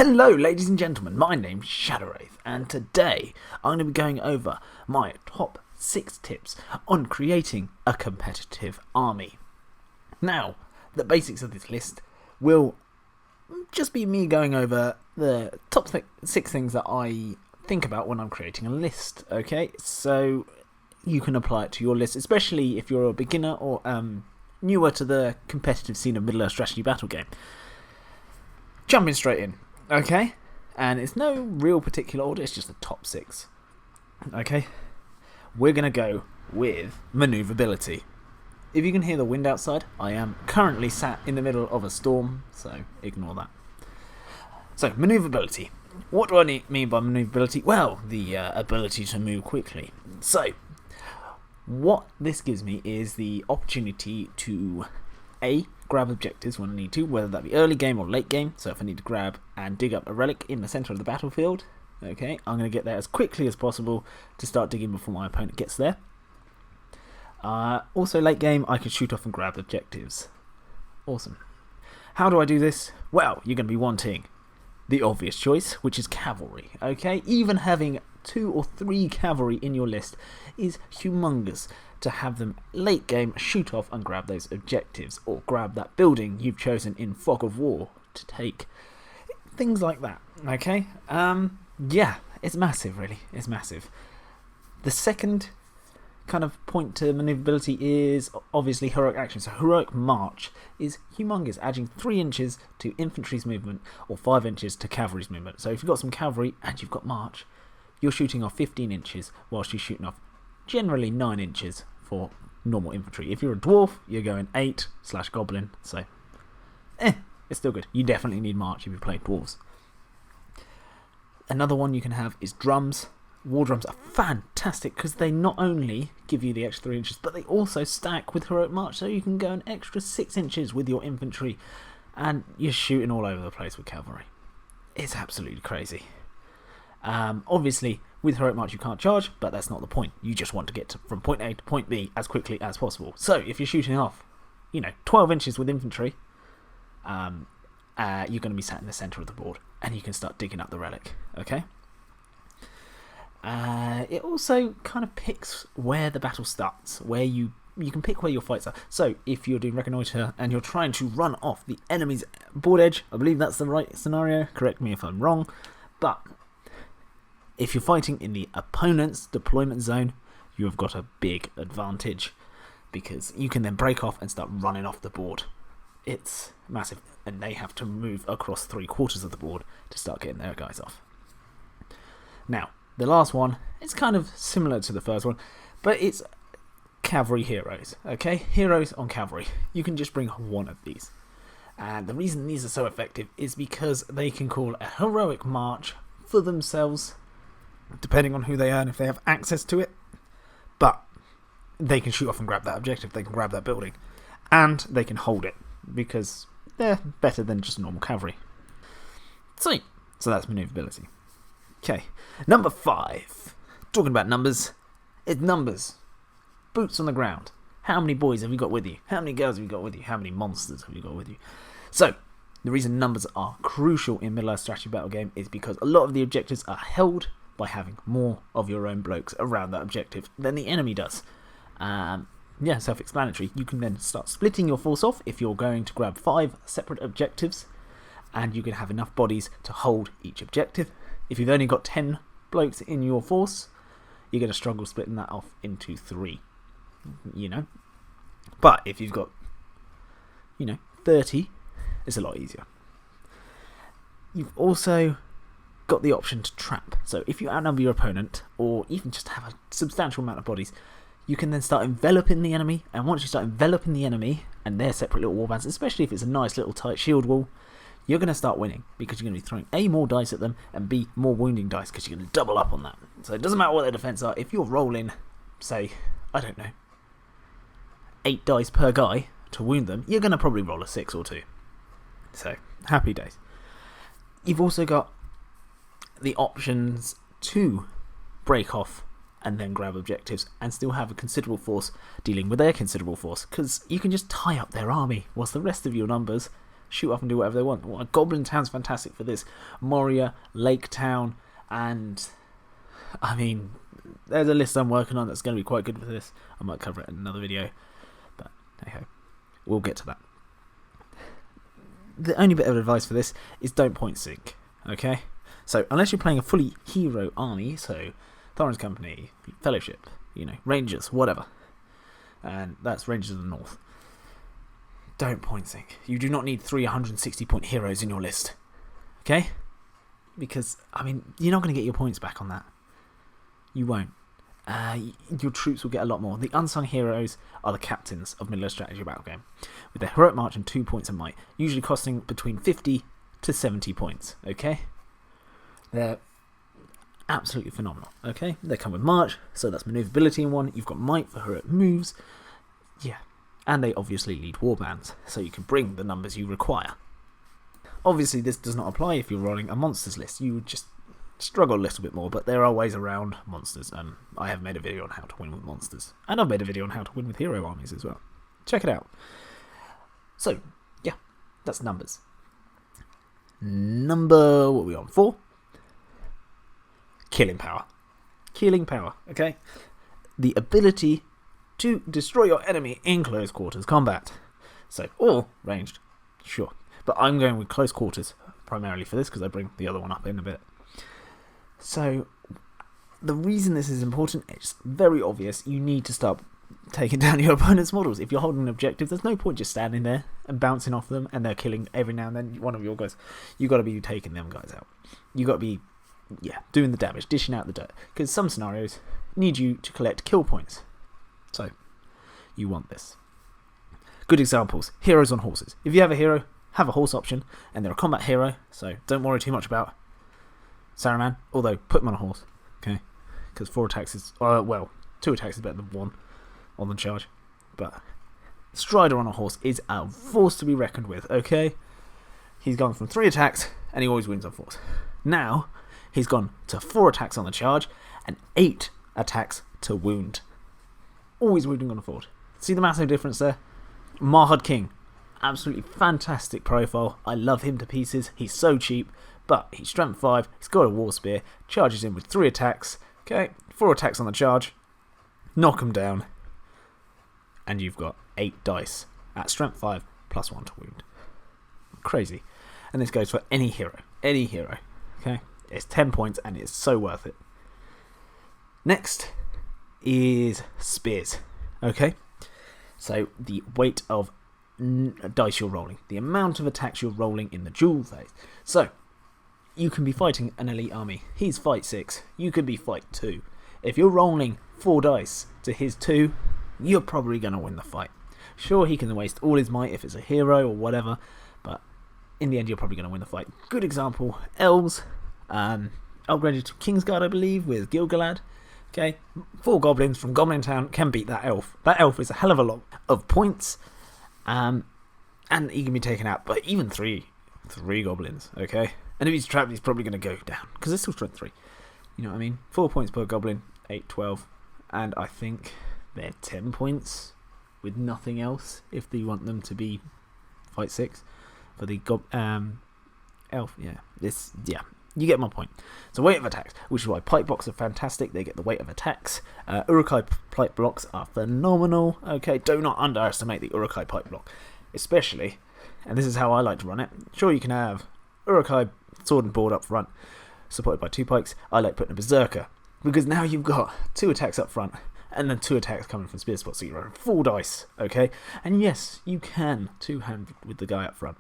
Hello ladies and gentlemen, my name's Wraith, and today I'm going to be going over my top 6 tips on creating a competitive army. Now, the basics of this list will just be me going over the top 6 things that I think about when I'm creating a list, okay? So you can apply it to your list, especially if you're a beginner or newer to the competitive scene of Middle-earth strategy battle game. Jumping straight in. Okay, and it's no real particular order, it's just the top 6. Okay, we're going to go with Maneuverability. If you can hear the wind outside, I am currently sat in the middle of a storm, so ignore that. So, Maneuverability. What do I mean by Maneuverability? Well, the ability to move quickly. So, what this gives me is the opportunity to grab objectives when I need to, whether that be early game or late game. So if I need to grab and dig up a relic in the centre of the battlefield, okay, I'm going to get there as quickly as possible to start digging before my opponent gets there. Also late game, I can shoot off and grab objectives. Awesome. How do I do this? Well, you're going to be wanting the obvious choice, which is cavalry, okay? Even having 2 or 3 cavalry in your list is humongous to have them late game shoot off and grab those objectives, or grab that building you've chosen in Fog of War to take. Things like that, okay? Yeah, it's massive, really. It's massive. The second kind of point to maneuverability is obviously heroic action. So heroic march is humongous, adding 3 inches to infantry's movement or 5 inches to cavalry's movement. So if you've got some cavalry and you've got march, you're shooting off 15 inches whilst you're shooting off generally 9 inches for normal infantry. If you're a dwarf, you're going 8/goblin, so it's still good. You definitely need march if you play dwarves. Another one you can have is drums. War drums are fantastic because they not only give you the extra 3 inches, but they also stack with heroic march, so you can go an extra 6 inches with your infantry, and you're shooting all over the place with cavalry. It's absolutely crazy. Obviously, with heroic march you can't charge, but that's not the point. You just want to get from point A to point B as quickly as possible. So if you're shooting off, 12 inches with infantry, you're going to be sat in the centre of the board, and you can start digging up the relic. Okay. It also kind of picks where the battle starts, where you can pick where your fights are. So if you're doing reconnoitre and you're trying to run off the enemy's board edge, I believe that's the right scenario. Correct me if I'm wrong, but if you're fighting in the opponent's deployment zone, you have got a big advantage because you can then break off and start running off the board. It's massive, and they have to move across 3/4 of the board to start getting their guys off. Now, the last one is kind of similar to the first one, but it's cavalry heroes, okay? Heroes on cavalry. You can just bring one of these. And the reason these are so effective is because they can call a heroic march for themselves, depending on who they are and if they have access to it. But they can shoot off and grab that objective, they can grab that building, and they can hold it because they're better than just normal cavalry. Sweet. So that's maneuverability. Okay, number 5. Talking about numbers, it's numbers. Boots on the ground. How many boys have you got with you? How many girls have you got with you? How many monsters have you got with you? So, the reason numbers are crucial in Middle-earth strategy battle game is because a lot of the objectives are held by having more of your own blokes around that objective than the enemy does. Yeah, self-explanatory. You can then start splitting your force off if you're going to grab 5 separate objectives, and you can have enough bodies to hold each objective. If you've only got 10 blokes in your force, you're going to struggle splitting that off into 3, But if you've got, 30, it's a lot easier. You've also got the option to trap. So if you outnumber your opponent, or even just have a substantial amount of bodies, you can then start enveloping the enemy, and once you start enveloping the enemy and their separate little warbands, especially if it's a nice little tight shield wall, you're going to start winning because you're going to be throwing A, more dice at them, and B, more wounding dice because you're going to double up on that. So it doesn't matter what their defense are. If you're rolling, say, 8 dice per guy to wound them, you're going to probably roll a 6 or 2. So, happy days. You've also got the options to break off and then grab objectives and still have a considerable force dealing with their considerable force, because you can just tie up their army whilst the rest of your numbers shoot off and do whatever they want. Well, Goblin Town's fantastic for this. Moria, Lake Town, and I mean, there's a list I'm working on that's going to be quite good for this. I might cover it in another video, but hey ho, we'll get to that. The only bit of advice for this is don't point sync, okay? So unless you're playing a fully hero army, so Thorin's Company, Fellowship, you know, Rangers, whatever, and that's Rangers of the North, don't point sync. You do not need 360 point heroes in your list, okay? Because, I mean, you're not going to get your points back on that. You won't. Your troops will get a lot more. The unsung heroes are the captains of Middle Earth Strategy Battle Game, with their heroic march and 2 points of might, usually costing between 50 to 70 points, okay? They're absolutely phenomenal, okay? They come with march, so that's maneuverability in one. You've got might for heroic moves, yeah. And they obviously lead warbands, so you can bring the numbers you require. Obviously, this does not apply if you're running a monsters list. You would just struggle a little bit more, but there are ways around monsters, and I have made a video on how to win with monsters, and I've made a video on how to win with hero armies as well. Check it out. So, yeah, that's numbers. Number, what are we on? 4? Killing power. Killing power, okay? The ability to destroy your enemy in close quarters combat. So, or ranged, sure. But I'm going with close quarters primarily for this because I bring the other one up in a bit. So, the reason this is important, it's very obvious. You need to start taking down your opponent's models. If you're holding an objective, there's no point just standing there and bouncing off them and they're killing every now and then one of your guys. You've got to be taking them guys out. You've got to be, yeah, doing the damage, dishing out the dirt. Because some scenarios need you to collect kill points. So, you want this. Good examples, heroes on horses. If you have a hero, have a horse option, and they're a combat hero, so don't worry too much about Saruman, although put him on a horse, okay? Because 4 attacks is, well, 2 attacks is better than 1 on the charge. But Strider on a horse is a force to be reckoned with, okay? He's gone from 3 attacks, and he always wins on force. Now, he's gone to 4 attacks on the charge, and 8 attacks to wound. Always wounding on a fort. See the massive difference there? Mahad King, absolutely fantastic profile. I love him to pieces. He's so cheap, but he's strength 5. He's got a war spear. Charges in with 3 attacks. Okay, 4 attacks on the charge. Knock him down, and you've got 8 dice at strength 5 plus 1 to wound. Crazy. And this goes for any hero. Any hero. Okay, it's 10 points, and it's so worth it. Next is spears. Okay, so the weight of dice you're rolling, the amount of attacks you're rolling in the duel phase. So you can be fighting an elite army. He's fight 6. You could be fight 2. If you're rolling 4 dice to his 2, you're probably going to win the fight. Sure, he can waste all his might if it's a hero or whatever, but in the end, you're probably going to win the fight. Good example: elves, upgraded to Kingsguard, I believe, with Gilgalad. Okay, 4 goblins from Goblin Town can beat that elf. That elf is a hell of a lot of points, and he can be taken out. But even three goblins, okay? And if he's trapped, he's probably going to go down, because it's still strength 3. You know what I mean? 4 points per goblin, 8, 12. And I think they're 10 points with nothing else, if you want them to be fight 6. For the elf, yeah. You get my point. So weight of attacks, which is why pipe blocks are fantastic. They get the weight of attacks. Urukai pipe blocks are phenomenal. Okay, do not underestimate the Urukai pipe block. Especially, and this is how I like to run it. Sure, you can have Urukai sword and board up front, supported by 2 pikes. I like putting a berserker, because now you've got 2 attacks up front, and then 2 attacks coming from spear spots, so you're rolling 4 dice, okay? And yes, you can 2-hand with the guy up front,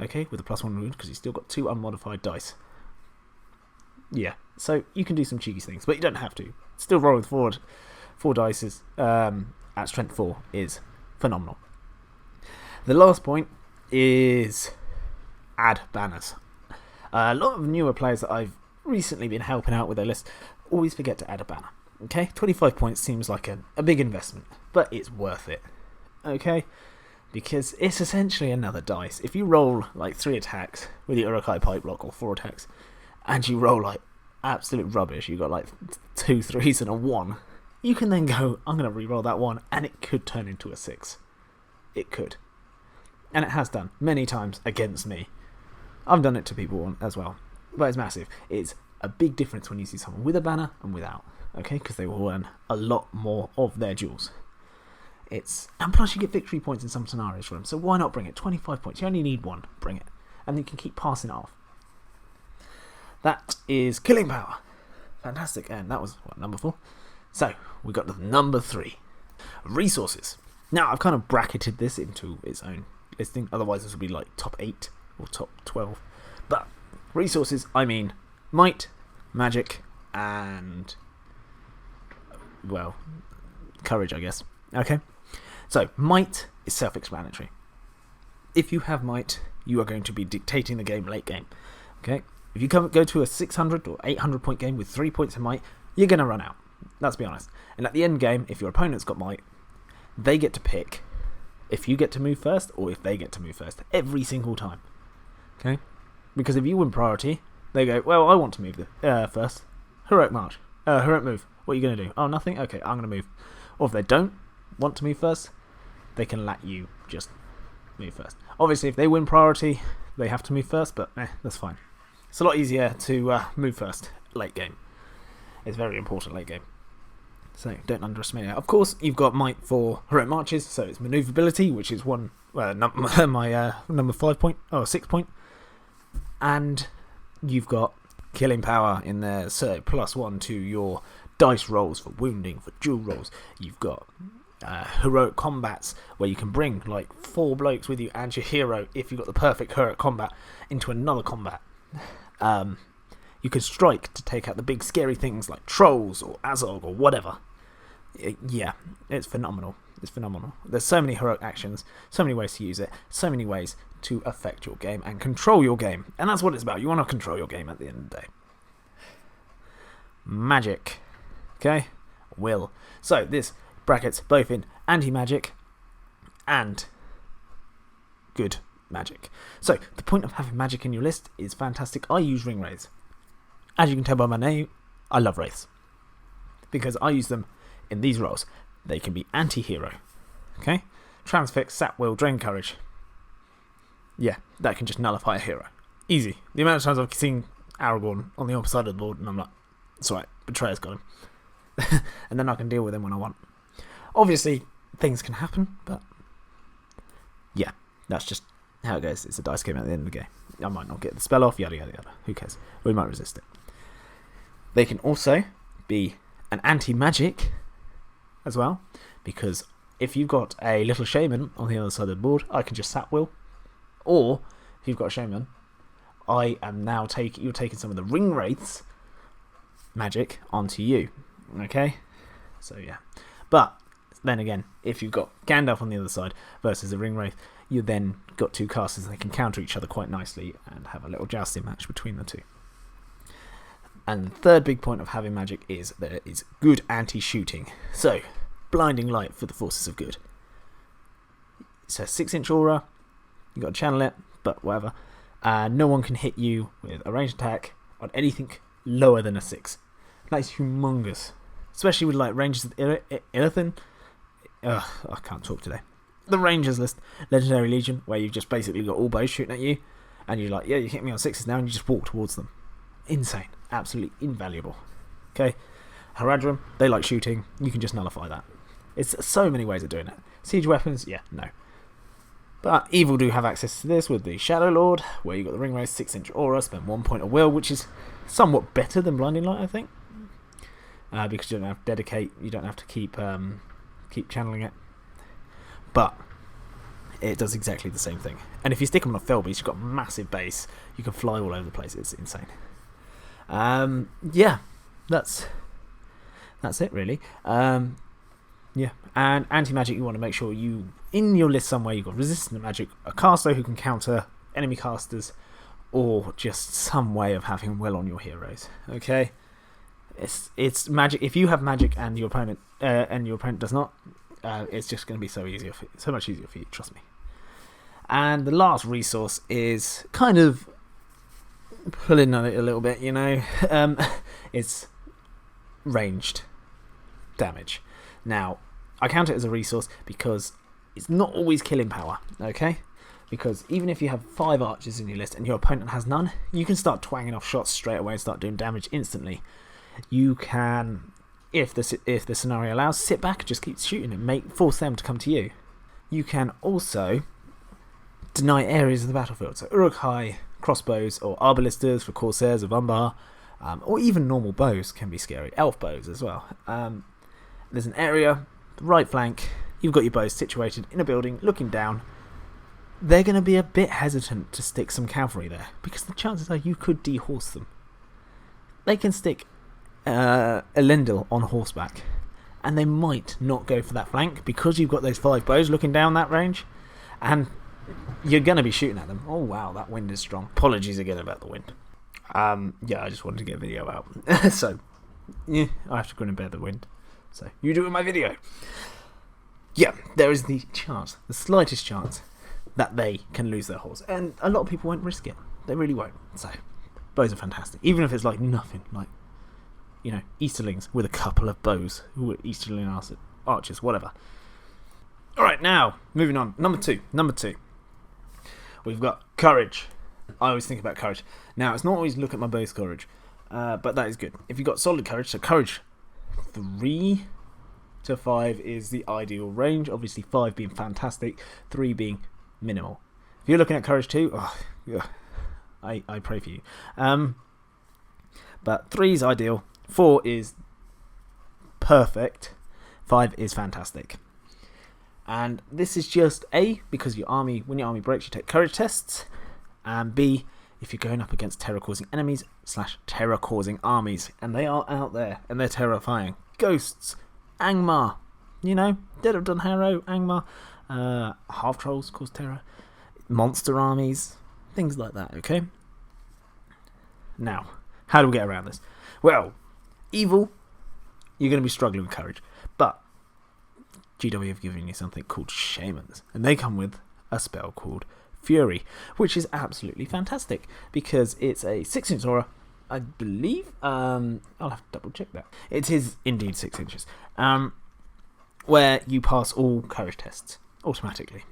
okay, with a +1 wound, because he's still got 2 unmodified dice. Yeah, so you can do some cheeky things, but you don't have to. Still rolling forward 4 dice at strength 4 is phenomenal. The last point is add banners. A lot of newer players that I've recently been helping out with their list always forget to add a banner. Okay, 25 points seems like a big investment, but it's worth it. Okay, because it's essentially another dice. If you roll like 3 attacks with your Urukai pipe block, or 4 attacks, and you roll like absolute rubbish, you got like 2 3s and a 1, you can then go, I'm going to re-roll that 1, and it could turn into a 6. It could. And it has done many times against me. I've done it to people as well. But it's massive. It's a big difference when you see someone with a banner and without. Okay, because they will earn a lot more of their duels. And plus you get victory points in some scenarios for them. So why not bring it? 25 points. You only need one. Bring it. And you can keep passing it off. That is killing power. Fantastic. And that was, number 4? So, we got to number 3. Resources. Now, I've kind of bracketed this into its own listing. Otherwise, this would be like top 8 or top 12. But, resources, I mean might, magic, and, well, courage, I guess. Okay? So, might is self-explanatory. If you have might, you are going to be dictating the game late game. Okay? If you go to a 600 or 800 point game with 3 points of might, you're going to run out. Let's be honest. And at the end game, if your opponent's got might, they get to pick if you get to move first or if they get to move first. Every single time. Okay? Because if you win priority, they go, well, I want to move first. Heroic march. Heroic move. What are you going to do? Oh, nothing? Okay, I'm going to move. Or if they don't want to move first, they can let you just move first. Obviously, if they win priority, they have to move first, but that's fine. It's a lot easier to move first late game. It's very important late game. So don't underestimate it. Of course, you've got might for heroic marches, so it's maneuverability, which is my number 5 point, 6 point. And you've got killing power in there, so +1 to your dice rolls for wounding, for duel rolls. You've got heroic combats where you can bring like 4 blokes with you and your hero if you've got the perfect heroic combat into another combat. You can strike to take out the big scary things like trolls or Azog or whatever. Yeah, it's phenomenal. It's phenomenal. There's so many heroic actions, so many ways to use it, so many ways to affect your game and control your game. And that's what it's about. You want to control your game at the end of the day. Magic. Okay? Will. So this brackets both in anti-magic and good magic. So the point of having magic in your list is fantastic. I use ring wraiths. As you can tell by my name, I love wraiths because I use them in these roles. They can be anti-hero. Okay? Transfix, sap will, drain courage. Yeah, that can just nullify a hero. Easy. The amount of times I've seen Aragorn on the opposite side of the board and I'm like, it's alright, Betrayer's got him. And then I can deal with him when I want. Obviously, things can happen, but yeah, that's just how it goes. It's a dice game at the end of the game. I might not get the spell off, yada yada yada. Who cares? We might resist it. They can also be an anti-magic as well, because if you've got a little shaman on the other side of the board, I can just sap will. Or if you've got a shaman, I am now you're taking some of the ring wraiths magic onto you. Okay? So yeah. But then again, if you've got Gandalf on the other side versus a ring wraith, you then got 2 casters and they can counter each other quite nicely and have a little jousting match between the 2. And the third big point of having magic is that it is good anti-shooting. So, blinding light for the forces of good. It's a 6-inch aura. You got to channel it, but whatever. No one can hit you with a ranged attack on anything lower than a 6. That's humongous. Especially with like ranges of Illithin. I can't talk today. The Rangers list, Legendary Legion, where you've just basically got all bows shooting at you, and you're like, yeah, you hit me on 6s now, and you just walk towards them. Insane. Absolutely invaluable. Okay? Haradrim, they like shooting. You can just nullify that. It's so many ways of doing it. Siege weapons, yeah, no. But Evil do have access to this with the Shadow Lord, where you've got the Ring Wraith 6-inch aura, spend 1 point of will, which is somewhat better than Blinding Light, I think. Because you don't have to dedicate, you don't have to keep channeling it. But it does exactly the same thing. And if you stick them on a fell beast, you've got a massive base. You can fly all over the place. It's insane. Yeah, that's it really. Yeah, and anti-magic, you want to make sure you, in your list somewhere, you've got resistant magic, a caster who can counter enemy casters, or just some way of having will on your heroes. Okay, it's magic. If you have magic and your opponent does not, it's just going to be so much easier for you. Trust me. And the last resource is kind of pulling on it a little bit, you know. It's ranged damage. Now, I count it as a resource because it's not always killing power, okay? because even if you have 5 archers in your list and your opponent has none, you can start twanging off shots straight away and start doing damage instantly. You can, if the scenario allows, sit back and just keep shooting and force them to come to you. You can also deny areas of the battlefield, so Uruk-hai crossbows or arbalistas for Corsairs of Umbar, or even normal bows can be scary, elf bows as well. There's an area, right flank, you've got your bows situated in a building, looking down. They're going to be a bit hesitant to stick some cavalry there, because the chances are you could dehorse them. They can stick Elendil on horseback, and they might not go for that flank, because you've got those 5 bows looking down that range, and you're going to be shooting at them. Oh wow, that wind is strong. Apologies again about the wind. Yeah, I just wanted to get a video out. So, yeah, I have to go and bear the wind. So, you do it in my video. Yeah, there is the chance, the slightest chance, that they can lose their horse. And a lot of people won't risk it. They really won't. So, bows are fantastic. Even if it's like nothing, like, you know, Easterlings with a couple of bows, who are Easterling archers, whatever. Alright, now, moving on. Number two. We've got courage. I always think about courage. Now, it's not always look at my base courage, but that is good. If you've got solid courage, so courage 3 to 5 is the ideal range. Obviously, 5 being fantastic, 3 being minimal. If you're looking at courage 2, oh, yeah, I pray for you. But 3 is ideal, 4 is perfect, 5 is fantastic. And this is just A, because when your army breaks, you take courage tests, and B, if you're going up against terror-causing enemies / terror-causing armies, and they are out there, and they're terrifying. Ghosts, Angmar, you know, Dead of Dunharrow, Angmar, half-trolls cause terror, monster armies, things like that, okay? Now, how do we get around this? Well, evil, you're going to be struggling with courage, but GW have given you something called Shamans, and they come with a spell called Fury, which is absolutely fantastic because it's a 6-inch aura, I believe. I'll have to double check that. It is indeed 6 inches, where you pass all courage tests automatically.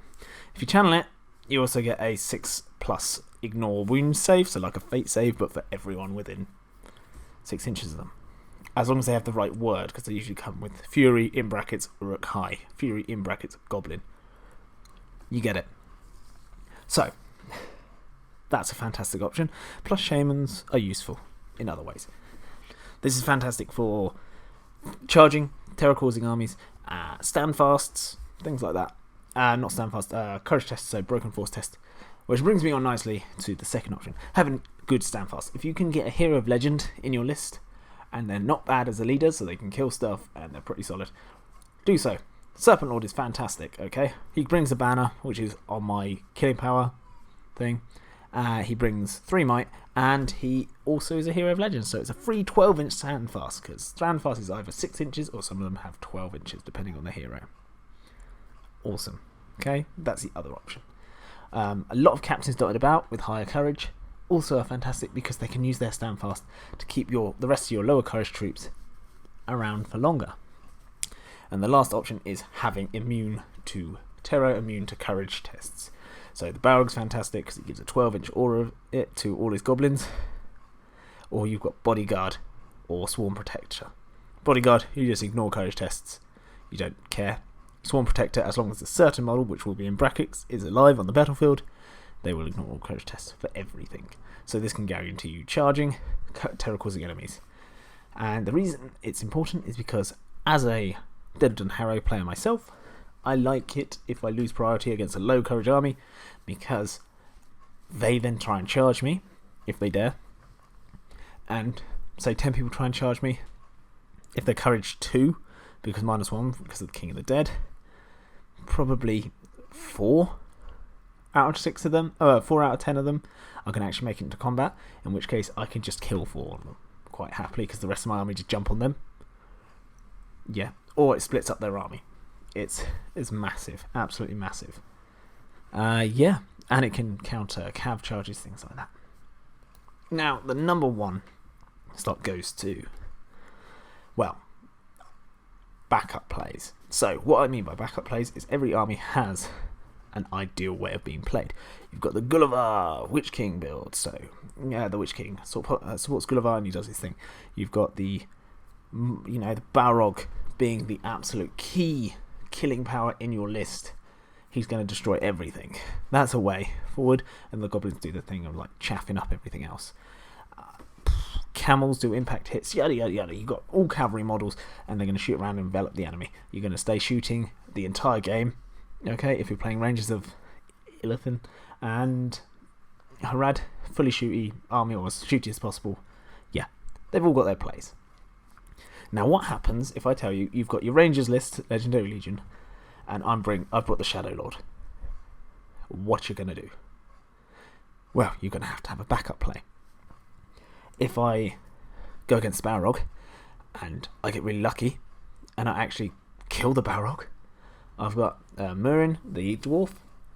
If you channel it, you also get a 6+ ignore wound save, so like a fate save, but for everyone within 6 inches of them. As long as they have the right word, because they usually come with Fury in brackets Uruk-hai, Fury in brackets Goblin. You get it. So, that's a fantastic option. Plus, Shamans are useful in other ways. This is fantastic for charging, terror-causing armies, standfasts, things like that. Not standfast, courage tests, so broken force test. Which brings me on nicely to the second option. Having good standfast. If you can get a hero of legend in your list, and they're not bad as a leader, so they can kill stuff, and they're pretty solid, do so. Serpent Lord is fantastic, okay? He brings a banner, which is on my killing power thing. He brings 3 might, and he also is a hero of legend, so it's a free 12-inch standfast, because standfast is either 6 inches, or some of them have 12 inches, depending on the hero. Awesome, okay? That's the other option. A lot of captains dotted about with higher courage, also are fantastic because they can use their standfast to keep the rest of your lower courage troops around for longer. And the last option is having immune to terror, immune to courage tests. So the Balrog's fantastic because it gives a 12-inch aura of it to all his goblins. Or you've got Bodyguard or Swarm Protector. Bodyguard, you just ignore courage tests. You don't care. Swarm Protector, as long as a certain model, which will be in brackets, is alive on the battlefield, they will ignore all courage tests for everything. So this can guarantee you charging, terror-causing enemies. And the reason it's important is because as a Dead of Dunharrow player myself, I like it if I lose priority against a low courage army, because they then try and charge me, if they dare. And say 10 people try and charge me. If they're courage 2, because -1 because of the King of the Dead, probably 4 out of 6 of them, 4 out of 10 of them, I can actually make it into combat, in which case I can just kill 4 of them quite happily, because the rest of my army just jump on them. Yeah, or it splits up their army. It's massive, absolutely massive. Yeah, and it can counter cav charges, things like that. Now, the number 1 slot goes to, well, backup plays. So, what I mean by backup plays is every army has an ideal way of being played. You've got the Gulliver Witch King build, so yeah, the Witch King supports Gulliver and he does his thing. You've got the the Balrog being the absolute key killing power in your list. He's going to destroy everything. That's a way forward, and the goblins do the thing of like chaffing up everything else. Camels do impact hits, yada yada yada. You've got all cavalry models, and they're going to shoot around and envelop the enemy. You're going to stay shooting the entire game. Okay, if you're playing Rangers of Ilithan and Harad, fully shooty army, or as shooty as possible. Yeah, they've all got their plays. Now, what happens if I tell you you've got your Rangers list, Legendary Legion, and I've brought the Shadow Lord? What you're going to do? Well, you're going to have a backup play. If I go against Balrog and I get really lucky and I actually kill the Balrog, I've got Murin, the dwarf,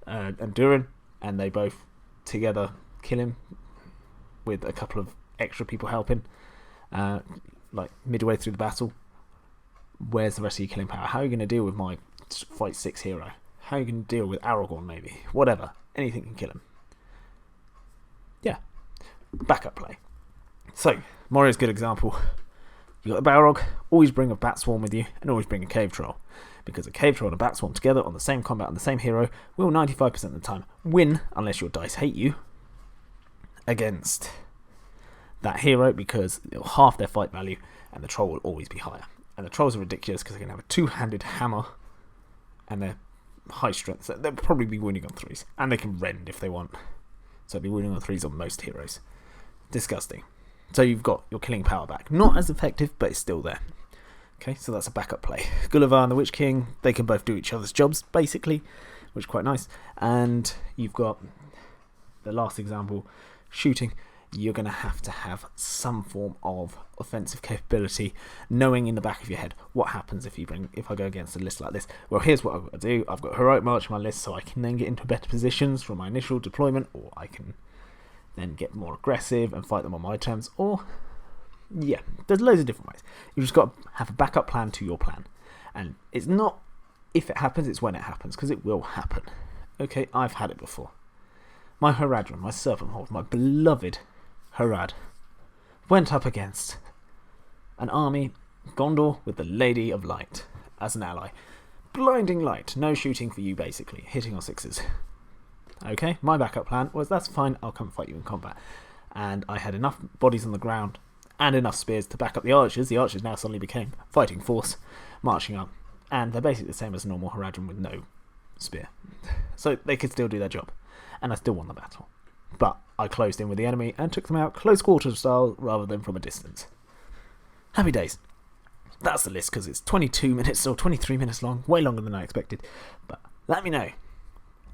and Durin, and they both together kill him with a couple of extra people helping, like midway through the battle. Where's the rest of your killing power? How are you going to deal with my fight 6 hero? How are you going to deal with Aragorn maybe? Whatever. Anything can kill him. Yeah. Backup play. So, Morio's a good example. You got the Balrog, always bring a Bat Swarm with you, and always bring a Cave Troll. Because a Cave Troll and a Bat Swarm together on the same combat and the same hero will 95% of the time win, unless your dice hate you, against that hero, because it'll half their fight value, and the Troll will always be higher. And the Trolls are ridiculous because they're going to have a two-handed hammer, and they're high strength. So they'll probably be winning on 3s, and they can rend if they want. So they'll be winning on 3s on most heroes. Disgusting. So you've got your killing power back. Not as effective, but it's still there. Okay, so that's a backup play. Gulliver and the Witch King, they can both do each other's jobs, basically, which is quite nice. And you've got the last example, shooting. You're going to have some form of offensive capability, knowing in the back of your head what happens if I go against a list like this. Well, here's what I've got to do. I've got Heroic March on my list, so I can then get into better positions from my initial deployment, or I can then get more aggressive and fight them on my terms, or yeah, there's loads of different ways. You've just got to have a backup plan to your plan, and it's not if it happens, it's when it happens, because it will happen. Okay, I've had it before. My Haradrim, my Serpent Horde, my beloved Harad, went up against an army, Gondor, with the Lady of Light as an ally. Blinding light, no shooting for you basically, hitting on 6s. Okay, my backup plan was, that's fine, I'll come fight you in combat. And I had enough bodies on the ground and enough spears to back up the archers. The archers now suddenly became fighting force, marching up. And they're basically the same as a normal Haradrim with no spear. So they could still do their job. And I still won the battle. But I closed in with the enemy and took them out close quarters style rather than from a distance. Happy days. That's the list, because it's 22 minutes or 23 minutes long, way longer than I expected. But let me know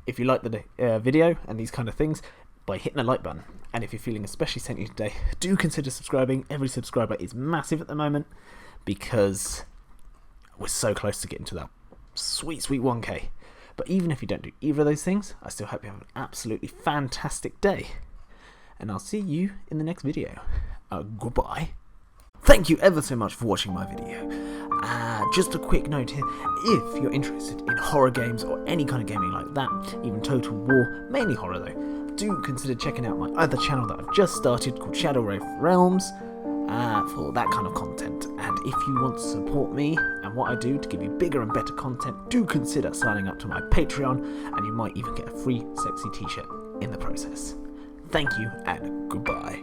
if you like the video and these kind of things by hitting the like button. And if you're feeling especially sent today, do consider subscribing. Every subscriber is massive at the moment, because we're so close to getting to that sweet 1k. But even if you don't do either of those things, I still hope you have an absolutely fantastic day. And I'll see you in the next video. Goodbye. Thank you ever so much for watching my video. Just a quick note here, if you're interested in horror games or any kind of gaming like that, even Total War, mainly horror though, do consider checking out my other channel that I've just started called Shadow Wraith Realms for that kind of content. And if you want to support me and what I do to give you bigger and better content, do consider signing up to my Patreon, and you might even get a free sexy t-shirt in the process. Thank you and goodbye.